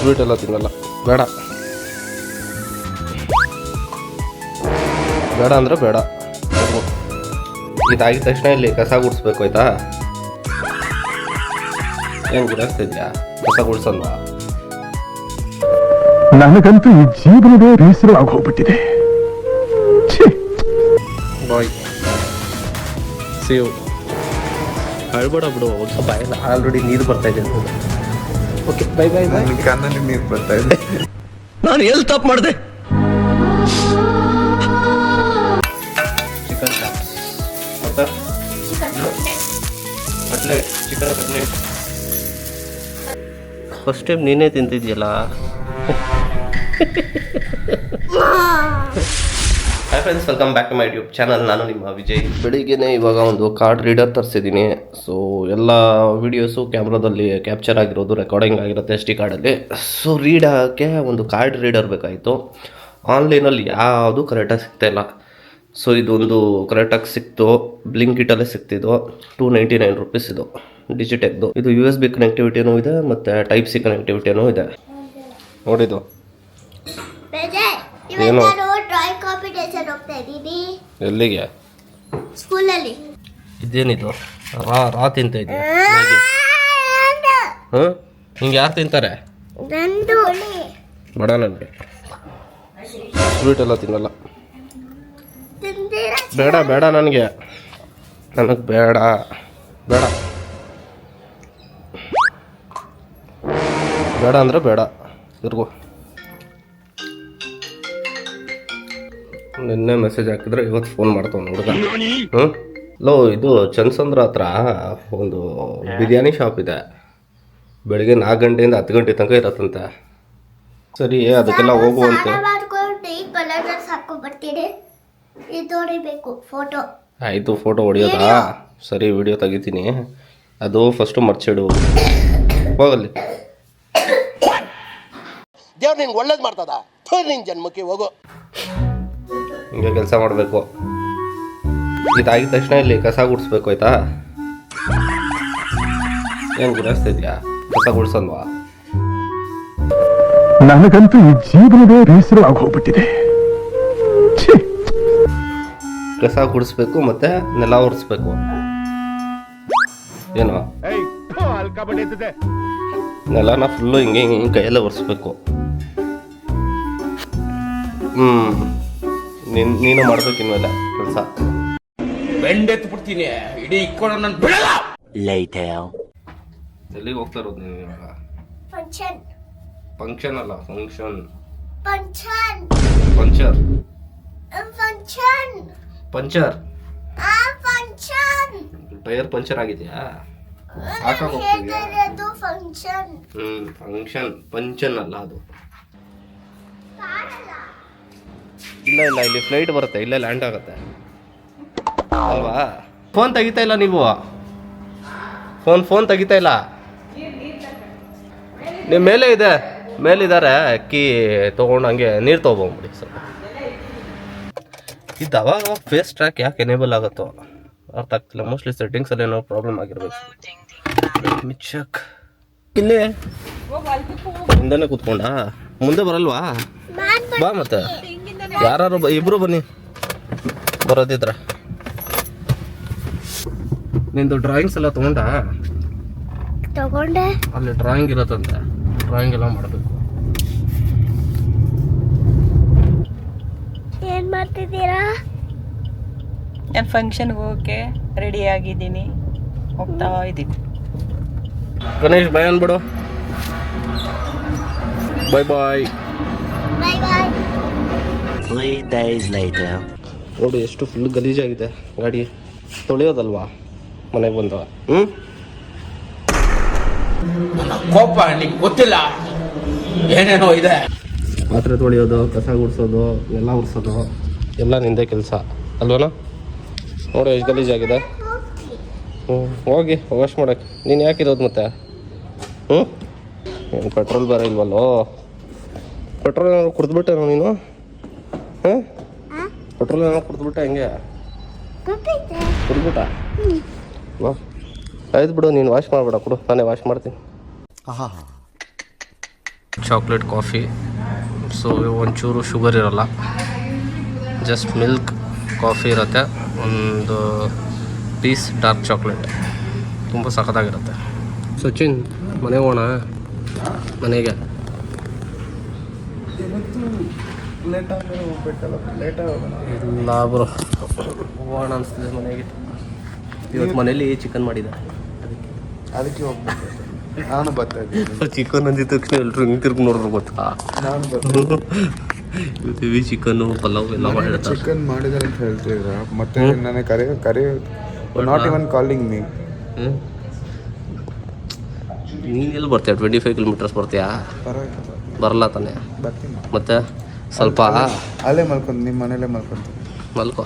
Sweet ಎಲ್ಲ ತಿನ್ನಲ್ಲ. ಬೇಡ ಬೇಡ ಅಂದರೆ ಬೇಡ. ಇದಾಗಿದ ತಕ್ಷಣ ಇಲ್ಲಿ ಕಸ ಗುಡಿಸ್ಬೇಕು ಆಯ್ತಾ? ಏನು ಗುಡಿಸ್ತಿದ್ಯಾ? ಕಸ ಗುಡಿಸಲ್ವಾ? ನನಗಂತೂ ಈ ಜೀವನವೇ ಬೇಸರ ಆಗೋಗ್ಬಿಟ್ಟಿದೆ. ಬಾಯ್ ಸೇವ್ ಅಳ್ಬೇಡ ಬಿಡು. ಬಾಯಲ್ಲ ಆಲ್ರೆಡಿ ನೀರು ಬರ್ತಾ ಇದೆ. Okay bye bye bye. ಕಣ್ಣಲ್ಲಿ ನೀರು ಬರ್ತಾ ಇದೆ. ನಾನು ಎಲ್ಲಿ ತಪ್ಪು ಮಾಡಿದೆ? ಚಿಕನ್ ಚಾಪ್ಸ್ ಮತ್ತೆ cutlet, chicken cutlet. First time ನೀನೇ ತಿಂತಿದ್ಯಲ್ಲ. Hi friends, welcome back to my YouTube channel. ನಾನು ನಿಮ್ಮ ವಿಜಯ್. ಬೆಳಿಗ್ಗೆನೇ ಇವಾಗ ಒಂದು ಕಾರ್ಡ್ ರೀಡರ್ ತರಿಸಿದ್ದೀನಿ. ಸೊ ಎಲ್ಲ ವೀಡಿಯೋಸು ಕ್ಯಾಮ್ರಾದಲ್ಲಿ ಕ್ಯಾಪ್ಚರ್ ಆಗಿರೋದು ರೆಕಾರ್ಡಿಂಗ್ ಆಗಿರುತ್ತೆ SD ಕಾರ್ಡಲ್ಲಿ. ಸೊ ರೀಡ್ ಆಗೋಕ್ಕೆ ಒಂದು ಕಾರ್ಡ್ ರೀಡರ್ ಬೇಕಾಯಿತು. ಆನ್ಲೈನಲ್ಲಿ ಯಾವುದು ಕರೆಕ್ಟಾಗಿ ಸಿಗ್ತಾಯಿಲ್ಲ. ಸೊ ಇದೊಂದು ಕರೆಕ್ಟಾಗಿ ಸಿಕ್ತು. ಬ್ಲಿಂಕಿಟಲ್ಲೇ ಸಿಕ್ತಿದ್ದು. 299 ರೂಪೀಸ್ ಇದು ಡಿಜಿಟೆಕ್ದು. ಇದು USB ಕನೆಕ್ಟಿವಿಟಿನೂ ಇದೆ ಮತ್ತು Type-C ಕನೆಕ್ಟಿವಿಟಿನೂ ಇದೆ. ನೋಡಿದ್ದು ಏನು? ಎಲ್ಲಿಗೆ? ಸ್ಕೂಲಲ್ಲಿ. ಇದೇನಿದು? ರಾ ತಿಂತ ಇದೆಯಾ? ಹಾಂ, ಹಿಂಗೆ ಯಾರು ತಿಂತಾರೆ? ಬೇಡ, ನನಗೆ ಸ್ವೀಟ್ ಎಲ್ಲ ತಿನ್ನಲ್ಲ. ಬೇಡ ಬೇಡ, ನನಗೆ ಬೇಡ ಬೇಡ ಬೇಡ ಅಂದರೆ ಬೇಡ. ತಿರ್ಗು. ನಿನ್ನೆ ಮೆಸೇಜ್ ಹಾಕಿದ್ರೆ ಇವತ್ತು ಫೋನ್ ಮಾಡ್ತಾವ ಹುಡುಗ. ಲೋ, ಇದು ಚಂದ್ಸಂದ್ರ ಹತ್ರ ಒಂದು ಬಿರಿಯಾನಿ ಶಾಪ್ ಇದೆ. ಬೆಳಿಗ್ಗೆ 4 ಗಂಟೆಯಿಂದ 10 ಗಂಟೆ ತನಕ ಇರತ್ತಂತೆ. ಸರಿ, ಅದಕ್ಕೆಲ್ಲ ಹೋಗುವಂತೆ. ಆಯಿತು, ಫೋಟೋ ಹೊಡಿಯೋದಾ? ಸರಿ, ವಿಡಿಯೋ ತೆಗಿತೀನಿ. ಅದು ಫಸ್ಟು ಮರ್ಚಿಡು. ಹೋಗಲ್ಲಿ. ದೇವ್ರು ನಿನ್ಗೆ ಒಳ್ಳೇದು ಮಾಡ್ತದ. ನಿನ್ನ ಜನ್ಮಕ್ಕೆ ಹೋಗು. ಹಿಂಗೆ ಕೆಲಸ ಮಾಡಬೇಕು. ಇದಾಗಿದ ತಕ್ಷಣ ಇಲ್ಲಿ ಕಸ ಗುಡಿಸ್ಬೇಕು ಆಯ್ತಾ? ಏನು ಗುಡಿಸ್ತಿದ್ಯಾ? ಕಸ ಗುಡಿಸಲ್ವಾ? ನನಗಂತೂ ಈ ಜೀವನವೇ ಬೇಸರ ಆಗೋಗ್ಬಿಟ್ಟಿದೆ. ಕಸ ಗುಡಿಸ್ಬೇಕು ಮತ್ತೆ ನೆಲ ಒರೆಸ್ಬೇಕು. ಏನು? ನೆಲನ ಫುಲ್ಲು ಹಿಂಗೆ ಹಿಂಗೆ ಕೈಯಲ್ಲೇ ಒರೆಸ್ಬೇಕು. ನೀನು ಮಾಡ್ಬೇಕು ಇನ್ಮೇಲೆ ಕೆಲಸ. ಬೆಂಡೆತ್ತು ಬಿಡ್ತೀನಿ, ಇಡೀ ಇಕ್ಕೊಂಡು ನನ್ನ ಬಿಡಲ್ಲ. ಎಲ್ಲಿಗೆ ಹೋಗ್ತಾ ಇರೋದು ನೀವು ಇವಾಗ? ಫಂಕ್ಷನ್ ಅಲ್ಲ, function. Puncture puncture tyre puncture ಆಗಿದೆಯಾ? ಫಂಕ್ಷನ್ ಪಂಚನ್ ಅಲ್ಲ ಅದು. ಇಲ್ಲ ಇಲ್ಲ, ಇಲ್ಲಿ ಫ್ಲೈಟ್ ಬರುತ್ತೆ, ಇಲ್ಲೇ ಲ್ಯಾಂಡ್ ಆಗುತ್ತೆ ಅಲ್ವಾ? ಫೋನ್ ತೆಗಿತಾ ಇಲ್ಲ ನೀವು. ಫೋನ್ ತೆಗಿತಾ ಇಲ್ಲ. ನಿಮ್ಮ ಮೇಲೆ ಇದೆ, ಮೇಲಿದ್ದಾರೆ. ಅಕ್ಕಿ ತೊಗೊಂಡು ಹಂಗೆ ನೀರು ತೊಗೊಂಬಿಡಿ ಸ್ವಲ್ಪ. ಇದು ಅವಾಗ ಫೇಸ್ ಟ್ರ್ಯಾಕ್ ಯಾಕೆ ಎನೇಬಲ್ ಆಗುತ್ತೋ ಅರ್ಥ ಆಗ್ತಿಲ್ಲ. ಮೋಸ್ಟ್ಲಿ ಸೆಟ್ಟಿಂಗ್ಸಲ್ಲಿ ಏನೋ ಪ್ರಾಬ್ಲಮ್ ಆಗಿರ್ಬೇಕು. ಮಿಚ್ಚಕ್ ಇಲ್ಲೇ ಹಿಂದೆನೇ ಕೂತ್ಕೊಂಡ. ಮುಂದೆ ಬರಲ್ವಾ? ಬಾ ಮತ್ತೆ. ಯಾರು ಇಬ್ರು ಬನ್ನಿ ಬರೋದಿದ್ರ. ನಿಂದು ಡ್ರಾಯಿಂಗ್ಸ್ ಎಲ್ಲ ತಗೊಂಡೆ? ಅಲ್ಲಿ ಡ್ರಾಯಿಂಗ್ ಇರತ್ತಂತೆ, ಡ್ರಾಯಿಂಗ್ ಎಲ್ಲ ಮಾಡಬೇಕು. ಏನ್ ಮಾಡ್ತಿದ್ದೀರಾ? ನಾನು ಫಂಕ್ಷನ್ಗೆ ಹೋಗಕ್ಕೆ ರೆಡಿ ಆಗಿದ್ದೀನಿ, ಹೋಗ್ತಾ ಇದ್ದೀನಿ. ಗಣೇಶ್ ಬಾಯ್ ಅನ್ಬಿಡು. ಬಾಯ್ ಬಾಯ್. ನೋಡಿ ಎಷ್ಟು ಫುಲ್ ಗಲೀಜಾಗಿದೆ ಗಾಡಿ. ತೊಳೆಯೋದಲ್ವಾ ಮನೆಗೆ ಬಂದವ? ಕೋಪ ನಿಂಗೆ ಗೊತ್ತಿಲ್ಲ, ಏನೇನೋ ಇದೆ. ಪಾತ್ರೆ ತೊಳೆಯೋದು, ಕಸ ಗುಡಿಸೋದು, ಎಲ್ಲ ಉರ್ಸೋದು ಎಲ್ಲ ನಿಂದೆ ಕೆಲಸ ಅಲ್ವನ? ನೋಡಿ ಎಷ್ಟು ಗಲೀಜಾಗಿದೆ. ಹೋಗಿ ವಾಶ್ ಮಾಡಕ್ಕೆ. ನೀನು ಯಾಕಿರೋದು ಮತ್ತೆ? ಏನು ಪೆಟ್ರೋಲ್ ಬೇರೆ ಇಲ್ವಲ್ಲೋ? ಪೆಟ್ರೋಲ್ ಏನಾದ್ರು ಕುಡಿದ್ಬಿಟ್ಟೇನೋ ನೀನು? ಪೆಟ್ರೋಲ್ ಏನಾದ್ರು ಕುಡಿದ್ಬಿಟ್ಟೆ? ಹೆಂಗೆ ಕುಡಿದ್ಬಿಟ್ಟ? ವಾ, ಆಯ್ತು ಬಿಡು, ನೀನು ವಾಶ್ ಮಾಡಬೇಡ, ಕೊಡು, ನಾನೇ ವಾಶ್ ಮಾಡ್ತೀನಿ. Chocolate coffee. ಸೊ ಒಂಚೂರು ಶುಗರ್ ಇರೋಲ್ಲ, ಜಸ್ಟ್ ಮಿಲ್ಕ್ ಕಾಫಿ ಇರುತ್ತೆ, ಒಂದು ಪೀಸ್ ಡಾರ್ಕ್ ಚಾಕ್ಲೇಟ್. ತುಂಬ ಸಖತ್ತಾಗಿರುತ್ತೆ. ಸಚಿನ್ ಮನೆಗೆ ಹೋಗೋಣ, ಮನೆಗೆ. ಇಲ್ಲ ಬ್ರೋ, ಹೋಗೋಣ ಅನಿಸ್ತಿದೆ ಮನೆಗೆ. ಇವತ್ತು ಮನೇಲಿ ಚಿಕನ್ ಮಾಡಿದ್ದಾರೆ, ಅದಕ್ಕೆ ಹೋಗ್ಬೇಕು. ನಾನು ಬರ್ತಾ ಇದ್ದೀನಿ. ಚಿಕನ್ ಅಂದಿದ ತಕ್ಷಣ ಎಲ್ಲರೂ ಹಿಂಗೆ ತಿರ್ಗಿ ನೋಡಿದ್ರು ಗೊತ್ತಾ. ನಾನು ಬರ್ತಾ ಹೆವಿ ಚಿಕನ್ನು ಪಲಾವ್ ಎಲ್ಲ ಮಾಡಿರ್ತಾರೆ. ಚಿಕನ್ ಮಾಡಿದಾರೆ ಅಂತ ಹೇಳ್ತಿದ್ರ, ಮತ್ತೆ ನನಗೆ ಕರೆ ನಾಟ್ ಇವನ್ ಕಾಲಿಂಗ್ ಮೀ. ನೀನು ಎಲ್ಲಿ ಬರ್ತೀಯ? 25 ಕಿಲೋಮೀಟರ್ಸ್ ಬರ್ತೀಯಾ? ಪರವಾಗಿಲ್ಲ, ಬರಲ್ಲ ತಾನೆ. ಬರ್ತೀನಿ. ಮತ್ತೆ ಸ್ವಲ್ಪ ಅಲ್ಲೇ ಮಲ್ಕೊಂಡು ನಿಮ್ಮ ಮನೇಲೇ ಮಲ್ಕೊಂತೀನಿ. ಮಲ್ಕೋ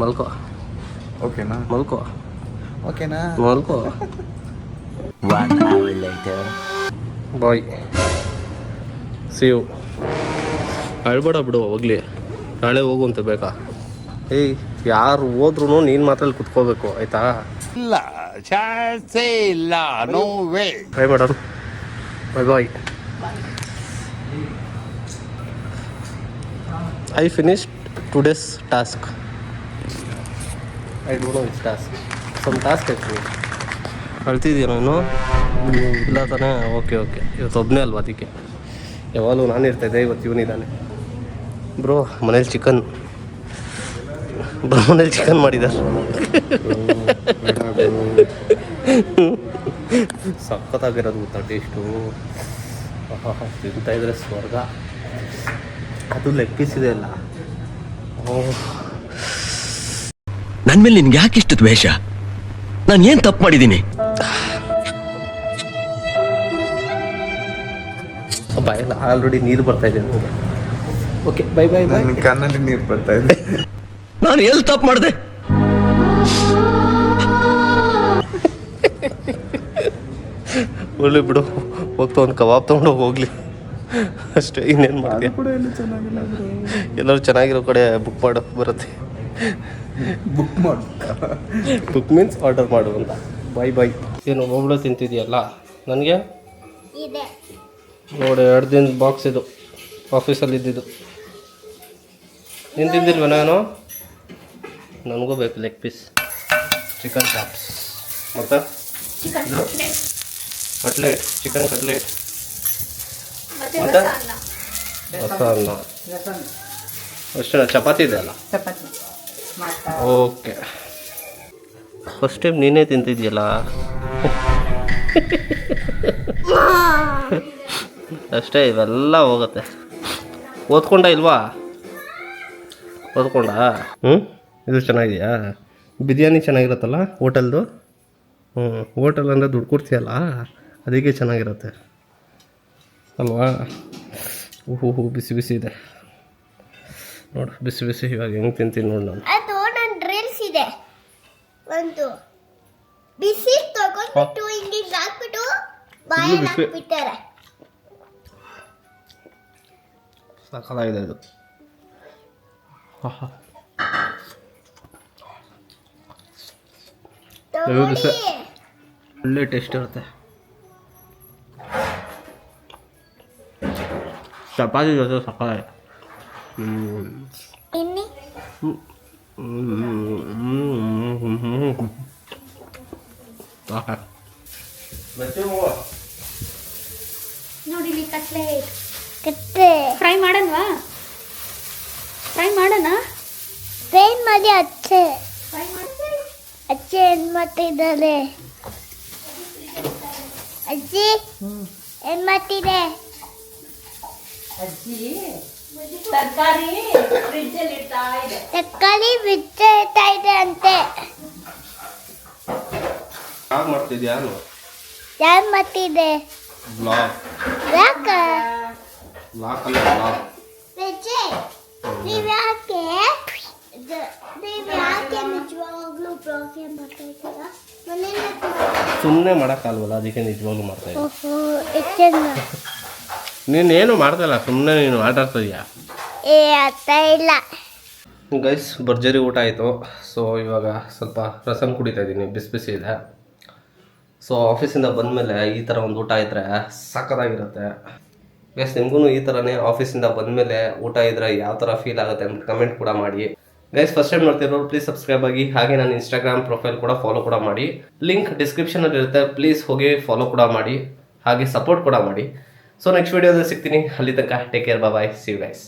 ಮಲ್ಕೋ ಓಕೆನಾ? ಮಲ್ಕೋ ಓಕೆನಾ? ಮಲ್ಕೋ. ಬಾಯ್, ಸಿ ಯು. ಅಳ್ಬೇಡ ಬಿಡು, ಹೋಗ್ಲಿ, ನಾಳೆ ಹೋಗುವಂತೆ ಬೇಕಾ? ಏಯ್, ಯಾರು ಹೋದ್ರೂ ನೀನು ಮಾತ್ರ ಅಲ್ಲಿ ಕುತ್ಕೋಬೇಕು, ಆಯ್ತಾ? ಇಲ್ಲ, ಚಾನ್ಸೇ ಇಲ್ಲ, ನೋ ವೇ. ಟ್ರೈ ಮಾಡೋಣ. ಬಾಯ್ ಬಾಯ್. I finished today's task. I don't know which task. Some task actually. ಕಳ್ತಿದ್ದೀಯ ನೀನು? ಇಲ್ಲ ತಾನೇ? Okay okay. ಇವತ್ತು ಒಬ್ಬನೇ ಅಲ್ವಾ, ಅದಕ್ಕೆ. ಯಾವಾಗಲೂ ನಾನು ಇರ್ತಾಯಿದ್ದೆ, ಇವತ್ತು ಇವನಿದ್ದಾನೆ. ಬ್ರೋ ಮನೇಲಿ ಚಿಕನ್ ಮಾಡಿದ್ದಾರೆ. ಸಖತ್ತಾಗಿರೋದು ಗೊತ್ತಾ ಟೇಸ್ಟು. ತಿಂತಾಯಿದ್ರೆ ಸ್ವರ್ಗ. ಅದು ಲೆಗ್ ಪೀಸ್ ಇದೆ ಅಲ್ಲ, ನನ್ ಮೇಲೆ ನಿನ್ಗೆ ಯಾಕೆ ಇಷ್ಟು ದ್ವೇಷ? ನಾನು ಏನ್ ತಪ್ಪು ಮಾಡಿದ್ದೀನಿ? ಬಾಯಲ್ಲ ಆಲ್ರೆಡಿ ನೀರು ಬರ್ತಾ ಇದೆ ನನಗೆ. Okay, bye bye by. ನನ್ನ ಕಣ್ಣಲ್ಲಿ ನೀರು ಬರ್ತಾ ಇದೆ. ನಾನು ಎಲ್ಲಿ ತಪ್ಪು ಮಾಡಿದೆ? ಒಳ್ಳೆ ಬಿಡು, ಹೋಗ್ತಾ ಒಂದು ಕಬಾಬ್ ತೊಗೊಂಡು ಹೋಗ್ಲಿ ಅಷ್ಟೇ, ಇನ್ನೇನು ಮಾಡ್ತೀಯ? ಎಲ್ಲರೂ ಚೆನ್ನಾಗಿರೋ ಕಡೆ ಬುಕ್ ಮಾಡು, ಬರುತ್ತೆ. ಬುಕ್ ಮಾಡು. ಬುಕ್ ಮೀನ್ಸ್ ಆರ್ಡರ್ ಮಾಡು ಅಂತ. ಬಾಯ್ ಬಾಯ್. ಏನು ಒಬ್ಬಳು ತಿಂತಿದೆಯಲ್ಲ, ನನಗೆ ಇದೆ. ನೋಡಿ 2 ದಿನದ ಬಾಕ್ಸ್ ಇದು, ಆಫೀಸಲ್ಲಿ ಇದ್ದಿದ್ದು. ನೀನು ತಿಂದಿಲ್ವ? ನಾನು ನನಗೂ ಬೇಕು ಲೆಗ್ ಪೀಸ್, ಚಿಕನ್ ಚಾಪ್ಸ್, ಮತ್ತು ಕಟ್ಲೆಟ್, ಚಿಕನ್ ಕಟ್ಲೆಟ್, ಮತ್ತು ಹೊಸ ಅನ್ನ ಅಷ್ಟೇ. ಚಪಾತಿ ಇದೆ ಅಲ್ಲ? ಚಪಾತಿ ಓಕೆ. ಫಸ್ಟ್ ಟೈಮ್ ನೀನೇ ತಿಂತಿದ್ಯಲ್ಲ. ಅಷ್ಟೇ, ಇವೆಲ್ಲ ಹೋಗುತ್ತೆ. ಓದ್ಕೊಂಡ ಇಲ್ವಾ? ಓದ್ಕೊಂಡ? ಇದು ಚೆನ್ನಾಗಿದೆಯಾ? ಬಿರಿಯಾನಿ ಚೆನ್ನಾಗಿರುತ್ತಲ್ಲ ಹೋಟೆಲ್ದು? ಹೋಟೆಲ್ ಅಂದರೆ ದುಡ್ಡು ಕೊಡ್ತೀಯಲ್ಲ, ಅದಕ್ಕೆ ಚೆನ್ನಾಗಿರುತ್ತೆ ಅಲ್ವಾ? ಓಹೋ, ಬಿಸಿ ಬಿಸಿ ಇದೆ ನೋಡು, ಬಿಸಿ ಬಿಸಿ. ಇವಾಗ ಹೆಂಗೆ ತಿಂತೀನಿ ನೋಡಿ ನಾನು. ಅದು ನನ್ನ ಡ್ರಿಲ್ಸ್ ಇದೆ. ಒಂದು ಬಿಸಿ ತಗೊಂಡ್ಬಿಟ್ಟು ಹಿಂಗೆ ಹಾಕ್ಬಿಟ್ಟು ಬಾಯಲ್ಲಿ ಬಿಸಿ. ಹಾಕ್ಬಿಟ್ಟಾರೆ. ಸಕಲಾಗಿದೆ ಇದು. ಬಿಸಿ, ಒಳ್ಳೆ ಟೇಸ್ಟ್ ಇರುತ್ತೆ. ಚಪಾತಿ ಜೊತೆ ಸಕಲಾಗಿದೆ. ಇನ್ನಿ ನೋಡಿ ಇಲ್ಲಿ ಕಟ್ಲೆಟ್. ಫ್ರೈ ಮಾಡಲ್ವಾ? ಫ್ರೈ ಮಾಡೋಣ? ಫ್ರೈ ಮಾಡಿ ಅಚ್ಚೆ. ಅಚ್ಚೆ ಏನು ಮಾಡ್ತಿದ್ದಾರೆ? ಅಜ್ಜಿ ಏನು ಮಾಡ್ತಿದೆ? ತರಕಾರಿ ಫ್ರಿಡ್ಜಲ್ಲಿ ಇಡ್ತಾ ಇದೆ. ತರಕಾರಿ ಬಿಡ್ತಾ ಇದೆ ಅಂತೆ. ಯಾರು ಮಾಡ್ತಿದ್ಯಾ? ಯಾರು ಮಾಡ್ತಿದೆ? ಬ್ಲಾಗ್. ಯಾಕ ಬ್ಲಾಗ್ ಅಲ್ಲ, ಬ್ಲಾಗ್. ವಿಜಿ, ನೀವ್ಯಾಕೆ ನಿಜವಾಗ್ಲೂ ಬ್ಲಾಗ್ ಮಾಡ್ತಾ ಇದ್ದೀರಾ? ಮನೇಲಿ ಸುಮ್ಮನೆ ಮಾಡೋಕ್ಕಾಗಲ್ವಲ್ಲ, ಅದಕ್ಕೆ ನಿಜವಾಗ್ಲೂ ಮಾಡ್ತಾ ಇದ್ದೀನಿ. ಓಹೋ, ಹೆಚ್ಚೇನು ನೀನೇನು ಮಾಡ್ತಾಯಿಲ್ಲ, ಸುಮ್ಮನೆ ನೀನು ಆಟ ಆಡ್ತಿದ್ಯಾ? ಏ ಅರ್ಥ ಇಲ್ಲ. ಗೈಸ್, ಭರ್ಜರಿ ಊಟ ಆಯಿತು. ಸೊ ಇವಾಗ ಸ್ವಲ್ಪ ರಸಮ್ ಕುಡಿತಾ ಇದ್ದೀನಿ, ಬಿಸಿ ಬಿಸಿ ಇದೆ. ಸೊ ಆಫೀಸಿಂದ ಬಂದಮೇಲೆ ಈ ಥರ ಒಂದು ಊಟ ಇದ್ದರೆ ಸಕ್ಕತ್ತಾಗಿರುತ್ತೆ. ಗೈಸ್ ನಿಮಗೂ ಈ ಥರನೇ ಆಫೀಸಿಂದ ಬಂದಮೇಲೆ ಊಟ ಇದ್ರೆ ಯಾವ ಥರ ಫೀಲ್ ಆಗುತ್ತೆ ಅಂತ ಕಮೆಂಟ್ ಕೂಡ ಮಾಡಿ. ಗೈಸ್ ಫಸ್ಟ್ ಟೈಮ್ ನೋಡ್ತಿರೋರು ಪ್ಲೀಸ್ ಸಬ್ಸ್ಕ್ರೈಬ್ ಆಗಿ, ಹಾಗೆ ನನ್ನ ಇನ್ಸ್ಟಾಗ್ರಾಮ್ ಪ್ರೊಫೈಲ್ ಕೂಡ ಫಾಲೋ ಕೂಡ ಮಾಡಿ. ಲಿಂಕ್ ಡಿಸ್ಕ್ರಿಪ್ಷನಲ್ಲಿ ಇರುತ್ತೆ, ಪ್ಲೀಸ್ ಹೋಗಿ ಫಾಲೋ ಕೂಡ ಮಾಡಿ, ಹಾಗೆ ಸಪೋರ್ಟ್ ಕೂಡ ಮಾಡಿ. ಸೊ ನೆಕ್ಸ್ಟ್ ವೀಡಿಯೋದಲ್ಲಿ ಸಿಗ್ತೀನಿ. ಅಲ್ಲಿ ತನಕ take care, bye, see you guys.